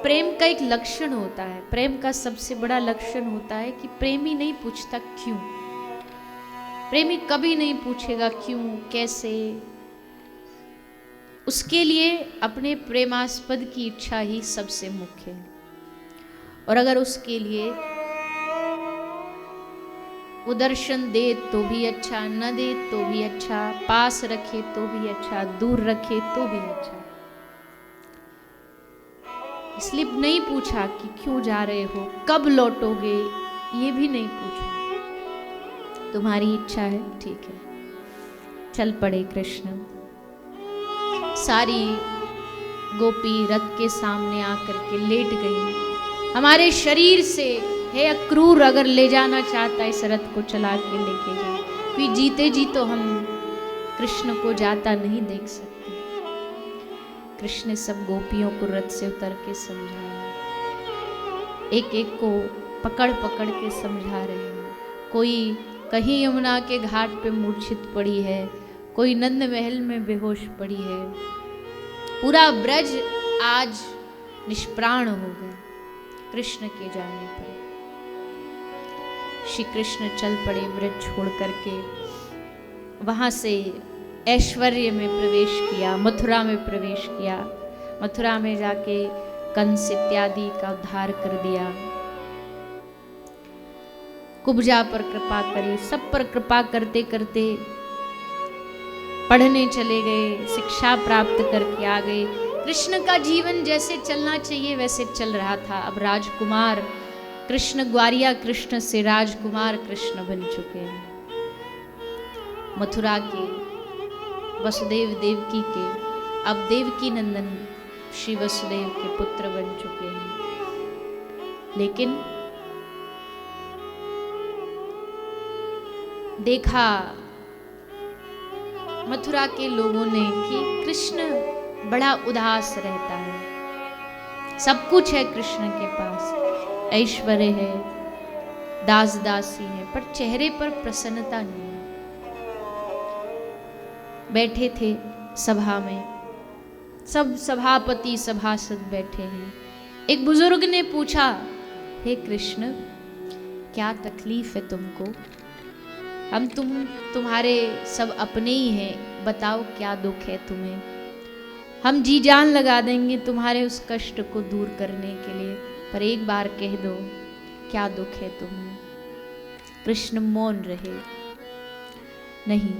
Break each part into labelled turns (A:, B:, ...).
A: प्रेम का एक लक्षण होता है, प्रेम का सबसे बड़ा लक्षण होता है कि प्रेमी नहीं पूछता क्यों। प्रेमी कभी नहीं पूछेगा क्यों, कैसे। उसके लिए अपने प्रेमास्पद की इच्छा ही सबसे मुख्य है। और अगर उसके लिए वो दर्शन दे तो भी अच्छा, न दे तो भी अच्छा, पास रखे तो भी अच्छा, दूर रखे तो भी अच्छा। इसलिए नहीं पूछा कि क्यों जा रहे हो, कब लौटोगे, ये भी नहीं पूछा। तुम्हारी इच्छा है, ठीक है। चल पड़े कृष्ण। सारी गोपी रथ के सामने आकर के लेट गई। हमारे शरीर से हे अक्रूर अगर ले जाना चाहता है इस रथ को चला के लेके जा, क्योंकि जीते जी तो हम कृष्ण को जाता नहीं देख सकते। कृष्ण ने सब गोपियों को रथ से उतर के समझाया, एक एक को पकड़ पकड़ के समझा रहे हैं। कोई कहीं यमुना के घाट पे मूर्छित पड़ी है, कोई नंद महल में बेहोश पड़ी है। पूरा ब्रज आज निष्प्राण हो गया कृष्ण के जाने पर। श्री कृष्ण चल पड़े ब्रज छोड़ करके, वहां से ऐश्वर्य में प्रवेश किया, मथुरा में प्रवेश किया। मथुरा में जाके कंस इत्यादि का उद्धार कर दिया। कुब्जा पर कृपा करी, सब पर कृपा करते करते पढ़ने चले गए, शिक्षा प्राप्त करके आ गए। कृष्ण का जीवन जैसे चलना चाहिए वैसे चल रहा था। अब राजकुमार कृष्ण, ग्वारिया कृष्ण से राजकुमार कृष्ण बन चुके हैं। मथुरा के वसुदेव देवकी के अब देवकी नंदन श्री वसुदेव के पुत्र बन चुके हैं। लेकिन देखा मथुरा के लोगों ने कि कृष्ण बड़ा उदास रहता है। सब कुछ है कृष्ण के पास, ऐश्वर्य है, दास दासी है, पर चेहरे पर प्रसन्नता नहीं है। बैठे थे सभा में, सब सभापति सभासद बैठे हैं। एक बुजुर्ग ने पूछा, हे कृष्ण क्या तकलीफ है तुमको? हम तुम्हारे सब अपने ही हैं, बताओ क्या दुख है तुम्हें? हम जी जान लगा देंगे तुम्हारे उस कष्ट को दूर करने के लिए, पर एक बार कह दो क्या दुख है तुम्हें? कृष्ण मौन रहे। नहीं,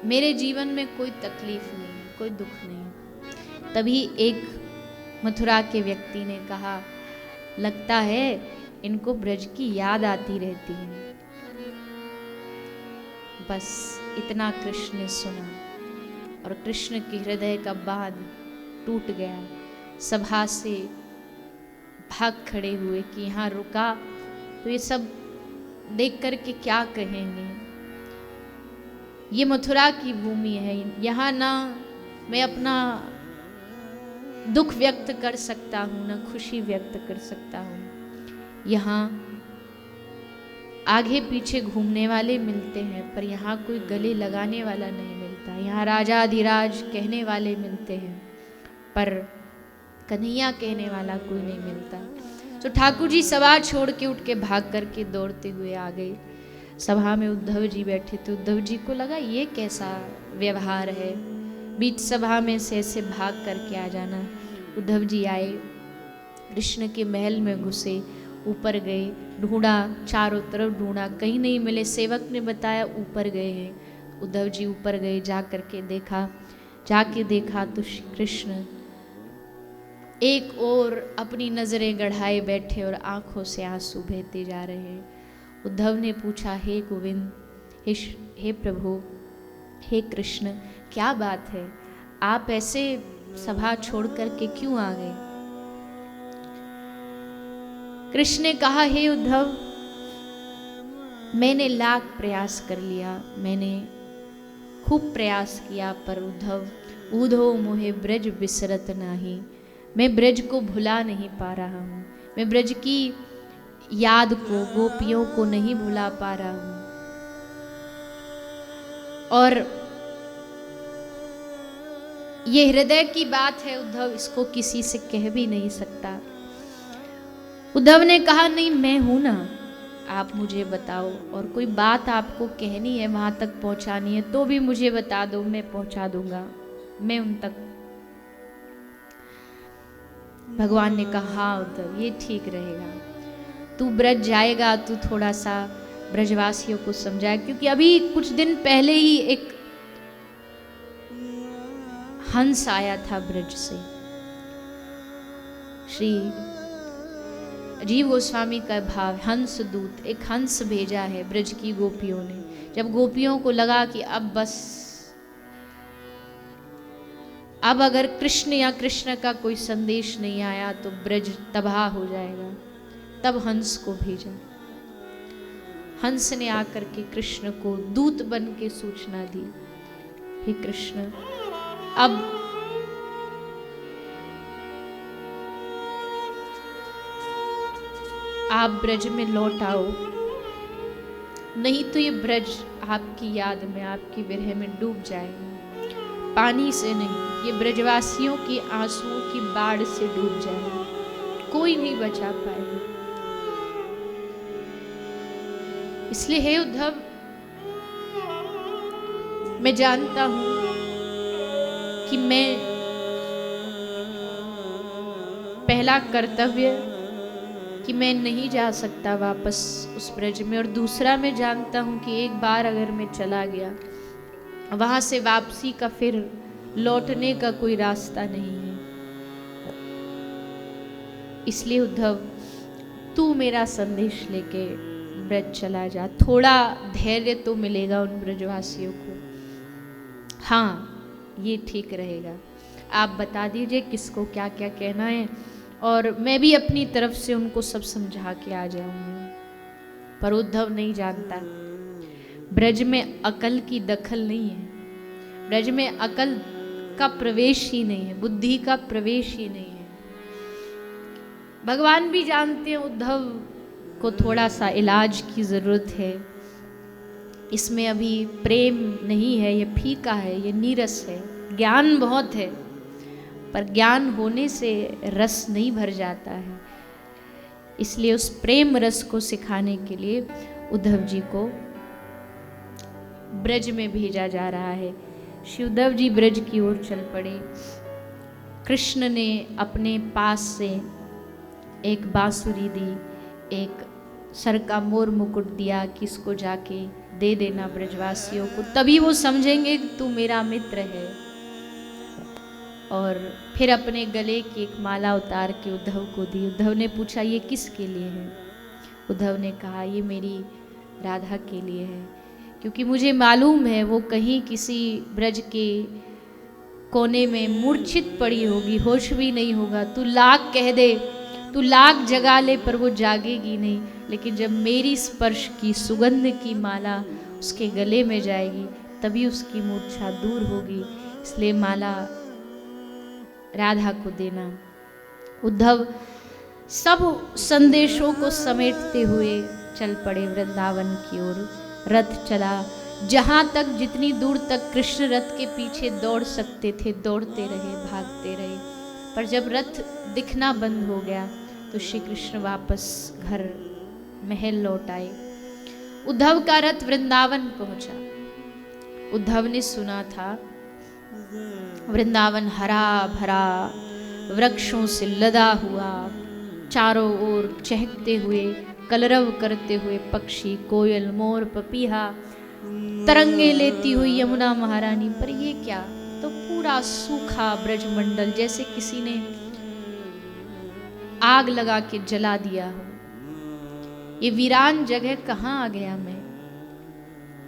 A: मेरे जीवन में कोई तकलीफ नहीं है, कोई दुख नहीं। तभी एक मथुरा के व्यक्ति ने कहा, लगता है इनको ब्रज की याद आती रहती है। बस इतना कृष्ण ने सुना और कृष्ण के हृदय का बांध टूट गया। सभा से भाग खड़े हुए कि यहाँ रुका तो ये सब देख करके क्या कहेंगे। ये मथुरा की भूमि है, यहाँ ना मैं अपना दुख व्यक्त कर सकता हूँ, ना खुशी व्यक्त कर सकता हूँ। यहाँ आगे पीछे घूमने वाले मिलते हैं, पर यहाँ कोई गले लगाने वाला नहीं मिलता। यहाँ राजा अधिराज कहने वाले मिलते हैं, पर कन्हैया कहने वाला कोई नहीं मिलता। तो ठाकुर जी सभा छोड़ के उठ के भाग करके दौड़ते हुए आ गए। सभा में उद्धव जी बैठे थे। उद्धव जी को लगा ये कैसा व्यवहार है, बीच सभा में से ऐसे भाग करके आ जाना। उद्धव जी आए, कृष्ण के महल में घुसे, ऊपर गए, ढूंढा, चारों तरफ ढूंढा, कहीं नहीं मिले। सेवक ने बताया ऊपर गए हैं। उद्धव जी ऊपर गए, जाके देखा तो कृष्ण एक और अपनी नजरें गढ़ाए बैठे और आंखों से आंसू बहते जा रहे हैं। उद्धव ने पूछा, हे गोविंद, हे प्रभु, हे कृष्ण, क्या बात है? आप ऐसे सभा छोड़ करके क्यों आ गए? कृष्ण ने कहा, हे उद्धव, मैंने लाख प्रयास कर लिया, मैंने खूब प्रयास किया, पर उद्धव ऊधो मोहे ब्रज बिसरत नाही। मैं ब्रज को भुला नहीं पा रहा हूँ, मैं ब्रज की याद को, गोपियों को नहीं भुला पा रहा हूँ। और ये हृदय की बात है उद्धव, इसको किसी से कह भी नहीं सकता। उद्धव ने कहा नहीं, मैं हूं ना, आप मुझे बताओ, और कोई बात आपको कहनी है, वहां तक पहुंचानी है, तो भी मुझे बता दो, मैं पहुंचा दूंगा, मैं उन तक। भगवान ने कहा हाँ उद्धव, ये ठीक रहेगा, तू ब्रज जाएगा, तू थोड़ा सा ब्रजवासियों को समझाए, क्योंकि अभी कुछ दिन पहले ही एक हंस आया था ब्रज से। श्री जीव गोस्वामी का भाव, हंस दूत, एक हंस भेजा है ब्रज की गोपियों ने। जब गोपियों को लगा कि अब बस, अब अगर कृष्ण या कृष्ण का कोई संदेश नहीं आया तो ब्रज तबाह हो जाएगा, तब हंस को भेजा। हंस ने आकर के कृष्ण को दूत बन के सूचना दी, हे कृष्ण, अब आप ब्रज में लौट आओ, नहीं तो ये ब्रज आपकी याद में, आपकी विरह में डूब जाएगा। पानी से नहीं, ये ब्रजवासियों की आंसुओं की बाढ़ से डूब जाएगा, कोई नहीं बचा पाएगा। इसलिए हे उद्धव, मैं जानता हूं कि मैं पहला कर्तव्य कि मैं नहीं जा सकता वापस उस ब्रज में, और दूसरा मैं जानता हूं कि एक बार अगर मैं चला गया, वहां से वापसी का फिर लौटने का कोई रास्ता नहीं है। इसलिए उद्धव, तू मेरा संदेश लेके ब्रज चला जा, थोड़ा धैर्य तो मिलेगा उन ब्रजवासियों को। हाँ, ये ठीक रहेगा, आप बता दीजिए किसको क्या क्या कहना है, और मैं भी अपनी तरफ से उनको सब समझा के आ जाऊंगी। पर उद्धव नहीं जानता, ब्रज में अकल की दखल नहीं है, ब्रज में अकल का प्रवेश ही नहीं है, बुद्धि का प्रवेश ही नहीं है। भगवान भी जानते हैं उद्धव को थोड़ा सा इलाज की जरूरत है, इसमें अभी प्रेम नहीं है, ये फीका है, ये नीरस है। ज्ञान बहुत है, पर ज्ञान होने से रस नहीं भर जाता है। इसलिए उस प्रेम रस को सिखाने के लिए उद्धव जी को ब्रज में भेजा जा रहा है। श्री उद्धव जी ब्रज की ओर चल पड़े। कृष्ण ने अपने पास से एक बांसुरी दी, एक सर का मोर मुकुट दिया कि इसको जाके दे देना ब्रजवासियों को, तभी वो समझेंगे कि तू मेरा मित्र है। और फिर अपने गले की एक माला उतार के उद्धव को दी। उद्धव ने पूछा ये किसके लिए है? उद्धव ने कहा ये मेरी राधा के लिए है, क्योंकि मुझे मालूम है वो कहीं किसी ब्रज के कोने में मूर्छित पड़ी होगी, होश भी नहीं होगा। तू लाख कह दे, तू लाख जगा ले, पर वो जागेगी नहीं। लेकिन जब मेरी स्पर्श की सुगंध की माला उसके गले में जाएगी, तभी उसकी मूर्छा दूर होगी। इसलिए माला राधा को देना। उद्धव सब संदेशों को समेटते हुए चल पड़े वृंदावन की ओर। रथ चला, जहां तक जितनी दूर तक कृष्ण रथ के पीछे दौड़ सकते थे दौड़ते रहे, भागते रहे। पर जब रथ दिखना बंद हो गया तो श्री कृष्ण वापस घर महल लौट आए। उद्धव का रथ वृंदावन पहुंचा। उद्धव ने सुना था वृंदावन हरा भरा, वृक्षों से लदा हुआ, चारों ओर चहकते हुए, कलरव करते हुए पक्षी, कोयल, मोर, पपीहा, तरंगे लेती हुई यमुना महारानी। पर ये क्या, तो पूरा सूखा ब्रजमंडल, जैसे किसी ने आग लगा के जला दिया हो। ये वीरान जगह कहाँ आ गया मैं?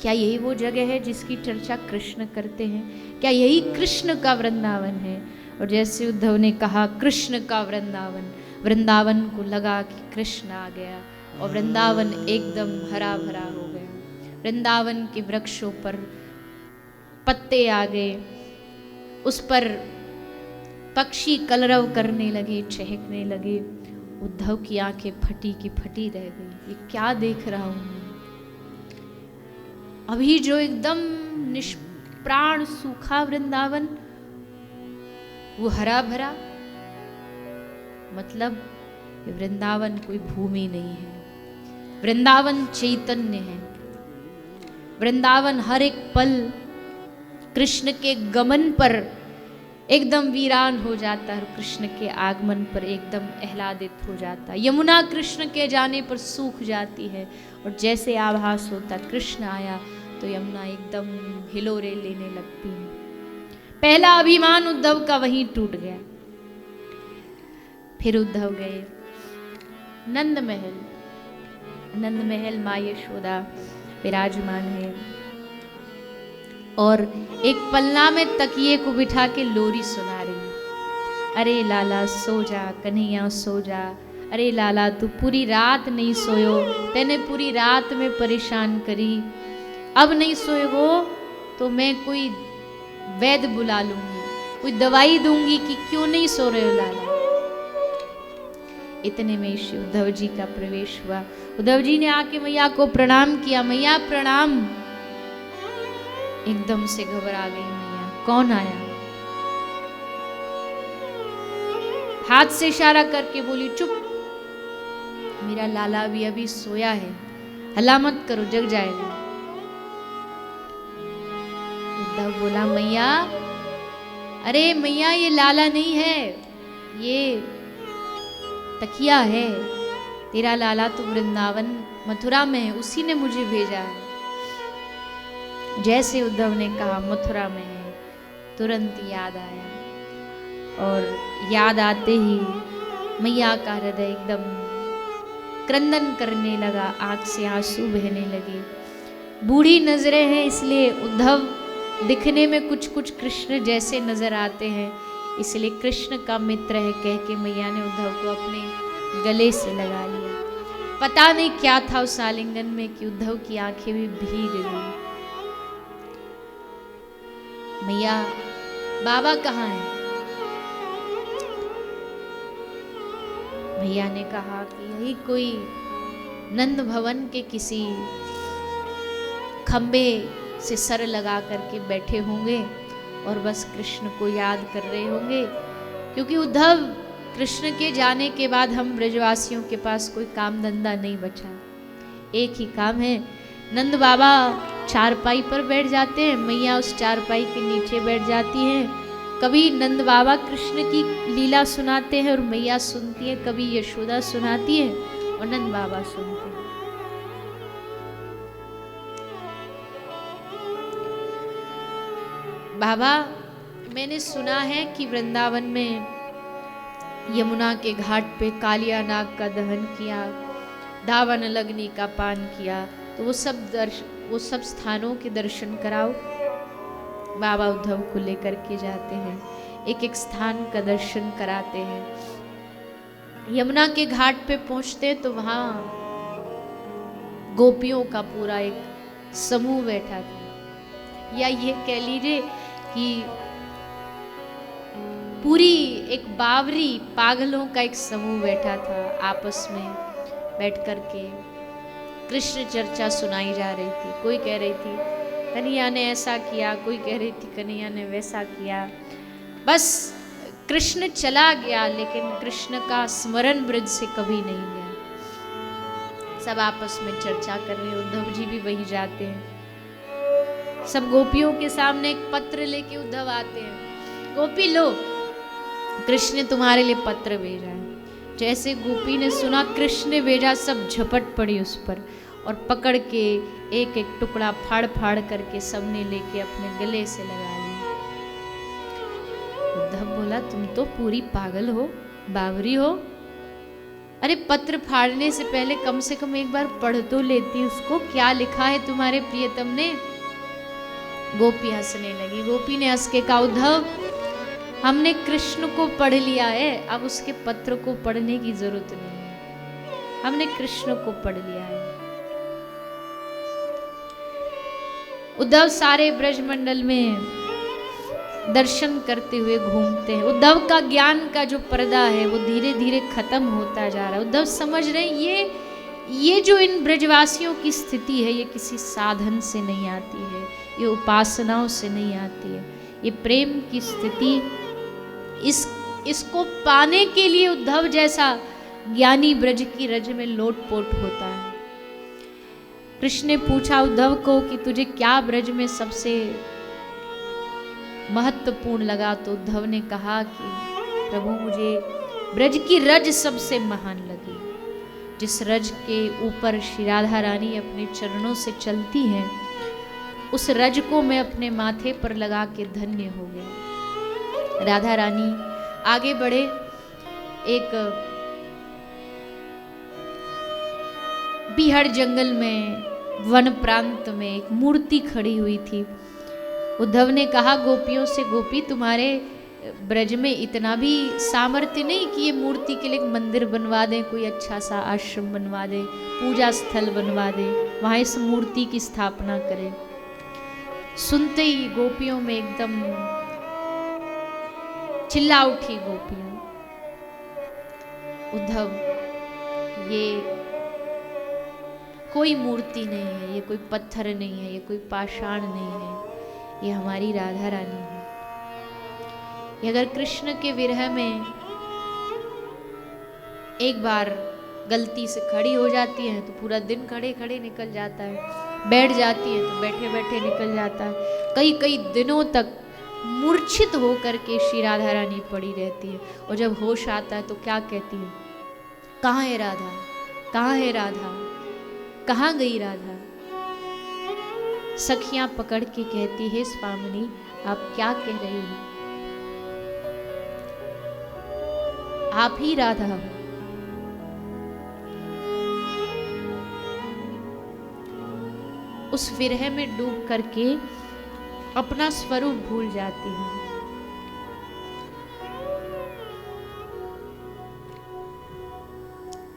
A: क्या यही वो जगह है जिसकी चर्चा कृष्ण करते हैं? क्या यही कृष्ण का वृंदावन है? और जैसे उद्धव ने कहा कृष्ण का वृंदावन, वृंदावन को लगा कि कृष्ण आ गया और वृंदावन एकदम हरा भरा हो गया। वृंदावन के वृक्षों पर पत्ते आ गए, उस पर पक्षी कलरव करने लगे, चहकने लगे। उद्धव की आंखें फटी की फटी रह गई। ये क्या देख रहा हूं मैं? अभी जो एकदम निष्प्राण सूखा वृंदावन, वो हरा भरा, मतलब वृंदावन कोई भूमि नहीं है, वृंदावन चैतन्य है। वृंदावन हर एक पल कृष्ण के गमन पर एकदम वीरान हो जाता है, कृष्ण के आगमन पर एकदम आह्लादित हो जाता है। यमुना कृष्ण के जाने पर सूख जाती है, और जैसे आभास होता कृष्ण आया तो यमुना एकदम हिलोरे लेने लगती है। पहला अभिमान उद्धव का वहीं टूट गया। फिर उद्धव गए नंद महल। नंद महल माँ यशोदा विराजमान है, और एक पलना में तकिए को बिठा के लोरी सुना रही है। अरे लाला सो जा, कन्हैया सो जा। अरे लाला तू पूरी रात नहीं सोयो, तेने पूरी रात में परेशान करी, अब नहीं सोएगो तो मैं कोई वैद्य बुला लूंगी, कोई दवाई दूंगी कि क्यों नहीं सो रहे हो लाला। इतने में श्री उद्धव जी का प्रवेश हुआ। उद्धव जी ने आके मैया को प्रणाम किया। मैया प्रणाम। एकदम से घबरा गई मैया, कौन आया? हाथ से इशारा करके बोली चुप, मेरा लाला भी अभी सोया है, हल्ला मत करो, जग जाएगा। उद्धव बोला मैया, अरे मैया ये लाला नहीं है, ये तकिया है। तेरा लाला तो वृंदावन मथुरा में है, उसी ने मुझे भेजा है। जैसे उद्धव ने कहा मथुरा में है, तुरंत याद आया, और याद आते ही मैया का हृदय एकदम क्रंदन करने लगा, आंख से आंसू बहने लगे। बूढ़ी नजरें हैं इसलिए उद्धव दिखने में कुछ कुछ कृष्ण जैसे नजर आते हैं, इसलिए कृष्ण का मित्र है कह के मैया ने उद्धव को अपने गले से लगा लिया। पता नहीं क्या था उस आलिंगन में कि उद्धव की आंखें भी भीग गई। मैया बाबा कहाँ हैं? भैया ने कहा कि यही कोई नंद भवन के किसी खंबे से सर लगा करके बैठे होंगे और बस कृष्ण को याद कर रहे होंगे, क्योंकि उद्धव कृष्ण के जाने के बाद हम ब्रजवासियों के पास कोई काम धंधा नहीं बचा। एक ही काम है, नंद बाबा चारपाई पर बैठ जाते हैं, मैया उस चारपाई के नीचे बैठ जाती हैं। कभी नंद बाबा कृष्ण की लीला सुनाते हैं और मैया सुनती है, कभी यशोदा सुनाती है और नंद बाबा सुनते हैं। बाबा, मैंने सुना है कि वृंदावन में यमुना के घाट पे कालिया नाग का दहन किया, धावन लगनी का पान किया, तो वो सब स्थानों के दर्शन कराओ। बाबा उद्धव को लेकर के जाते हैं, एक एक स्थान का दर्शन कराते हैं। यमुना के घाट पे पहुंचते तो वहां गोपियों का पूरा एक समूह बैठा था, या ये कह लीजिए कि पूरी एक बावरी पागलों का एक समूह बैठा था। आपस में बैठ करके कृष्ण चर्चा सुनाई जा रही थी। कोई कह रही थी कन्हैया ने ऐसा किया, कोई कह रही थी कन्हैया ने वैसा किया। बस कृष्ण चला गया, लेकिन कृष्ण का स्मरण ब्रज से कभी नहीं गया। सब आपस में चर्चा कर रहे। उद्धव जी भी वही जाते हैं। सब गोपियों के सामने एक पत्र लेके उद्धव आते हैं। गोपी लो, कृष्ण ने तुम्हारे लिए पत्र भेजा है। जैसे गोपी ने सुना कृष्ण ने भेजा, सब झपट पड़ी उस पर और पकड़ के एक एक टुकड़ा फाड़ फाड़ करके सबने लेके अपने गले से लगा लिया। उद्धव बोला तुम तो पूरी पागल हो, बावरी हो। अरे पत्र फाड़ने से पहले कम से कम एक बार पढ़ तो लेती उसको, क्या लिखा है तुम्हारे प्रियतम ने। गोपी हंसने लगी। गोपी ने हंस के कहा उद्धव, हमने कृष्ण को पढ़ लिया है, अब उसके पत्र को पढ़ने की जरूरत नहीं है, हमने कृष्ण को पढ़ लिया है। उद्धव सारे ब्रजमंडल में दर्शन करते हुए घूमते हैं। उद्धव का ज्ञान का जो पर्दा है वो धीरे धीरे खत्म होता जा रहा है। उद्धव समझ रहे हैं ये जो इन ब्रजवासियों की स्थिति है, ये किसी साधन से नहीं आती है, ये उपासनाओं से नहीं आती है, ये प्रेम की स्थिति इसको पाने के लिए उद्धव जैसा ज्ञानी ब्रज की रज में लोटपोट होता है। कृष्ण ने पूछा उद्धव को कि तुझे क्या ब्रज में सबसे महत्वपूर्ण लगा, तो उद्धव ने कहा कि प्रभु मुझे ब्रज की रज सबसे महान लगी। जिस रज के ऊपर श्री राधा रानी अपने चरणों से चलती हैं, उस रज को मैं अपने माथे पर लगा के धन्य हो गया। राधा रानी आगे बढ़े, एक बिहार जंगल में वन प्रांत में एक मूर्ति खड़ी हुई थी। उद्धव ने कहा गोपियों से, गोपी तुम्हारे ब्रज में इतना भी सामर्थ्य नहीं कि ये मूर्ति के लिए एक मंदिर बनवा दें, कोई अच्छा सा आश्रम बनवा दें, पूजा स्थल बनवा दें, वहां इस मूर्ति की स्थापना करें। सुनते ही गोपियों में एकदम चिल्ला उठी गोपियां, उद्धव ये कोई मूर्ति नहीं है, ये कोई पत्थर नहीं है, ये कोई पाषाण नहीं है, ये हमारी राधा रानी है। ये अगर कृष्ण के विरह में एक बार गलती से खड़ी हो जाती है तो पूरा दिन खड़े खड़े निकल जाता है, बैठ जाती है तो बैठे बैठे निकल जाता है। कई कई दिनों तक मूर्छित होकर के श्री राधा रानी पड़ी रहती है, और जब होश आता है तो क्या कहती है, कहाँ है राधा, कहाँ है राधा, कहाँ गई राधा। सखियां पकड़ के कहती है स्वामिनी आप क्या कह रही हो, आप ही राधा हो। उस विरह में डूब करके अपना स्वरूप भूल जाती है।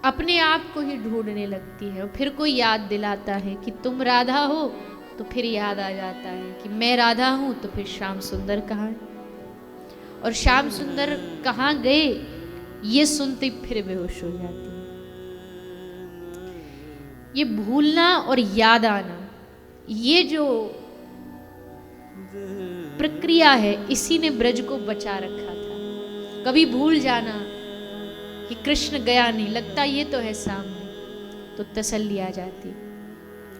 A: अपने आप को ही ढूंढने लगती है, और फिर कोई याद दिलाता है कि तुम राधा हो, तो फिर याद आ जाता है कि मैं राधा हूं, तो फिर श्याम सुंदर कहाँ है, और श्याम सुंदर कहाँ गए ये सुनते फिर बेहोश हो जाती है। ये भूलना और याद आना, ये जो प्रक्रिया है, इसी ने ब्रज को बचा रखा था। कभी भूल जाना कि कृष्ण गया नहीं, लगता ये तो है सामने, तो तसल्ली आ जाती।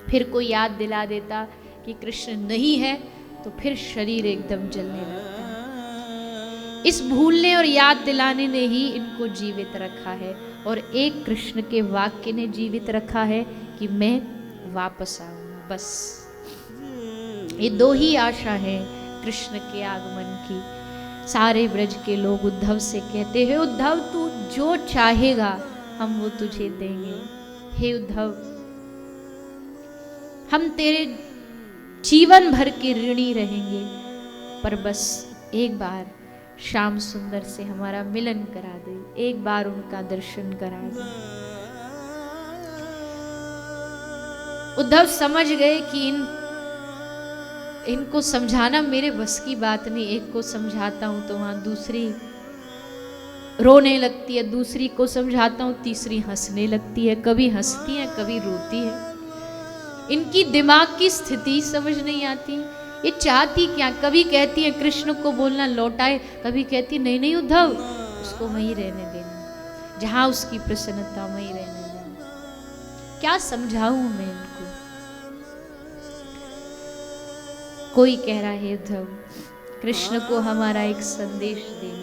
A: फिर कोई याद दिला देता कि कृष्ण नहीं है, तो फिर शरीर एकदम जलने लगता है। इस भूलने और याद दिलाने ने ही इनको जीवित रखा है, और एक कृष्ण के वाक्य ने जीवित रखा है कि मैं वापस आऊं। बस ये दो ही आशा है कृष्ण के आगमन की। सारे ब्रज के लोग उद्धव से कहते हैं, उद्धव तू जो चाहेगा हम वो तुझे देंगे। हे उद्धव, हम तेरे जीवन भर के ऋणी रहेंगे, पर बस एक बार श्याम सुंदर से हमारा मिलन करा दे, एक बार उनका दर्शन करा दे। उद्धव समझ गए कि इनको समझाना मेरे बस की बात नहीं। एक को समझाता हूं तो वहां दूसरी रोने लगती है, दूसरी को समझाता हूं तीसरी हंसने लगती है, कभी हंसती है कभी रोती है। इनकी दिमाग की स्थिति समझ नहीं आती, ये चाहती क्या। कभी कहती है कृष्ण को बोलना लौटाए, कभी कहती नहीं नहीं उद्धव उसको वहीं रहने देना, जहां उसकी प्रसन्नता वहीं रहने देना। क्या समझाऊं मैं इनको। कोई कह रहा है उद्धव कृष्ण को हमारा एक संदेश देना,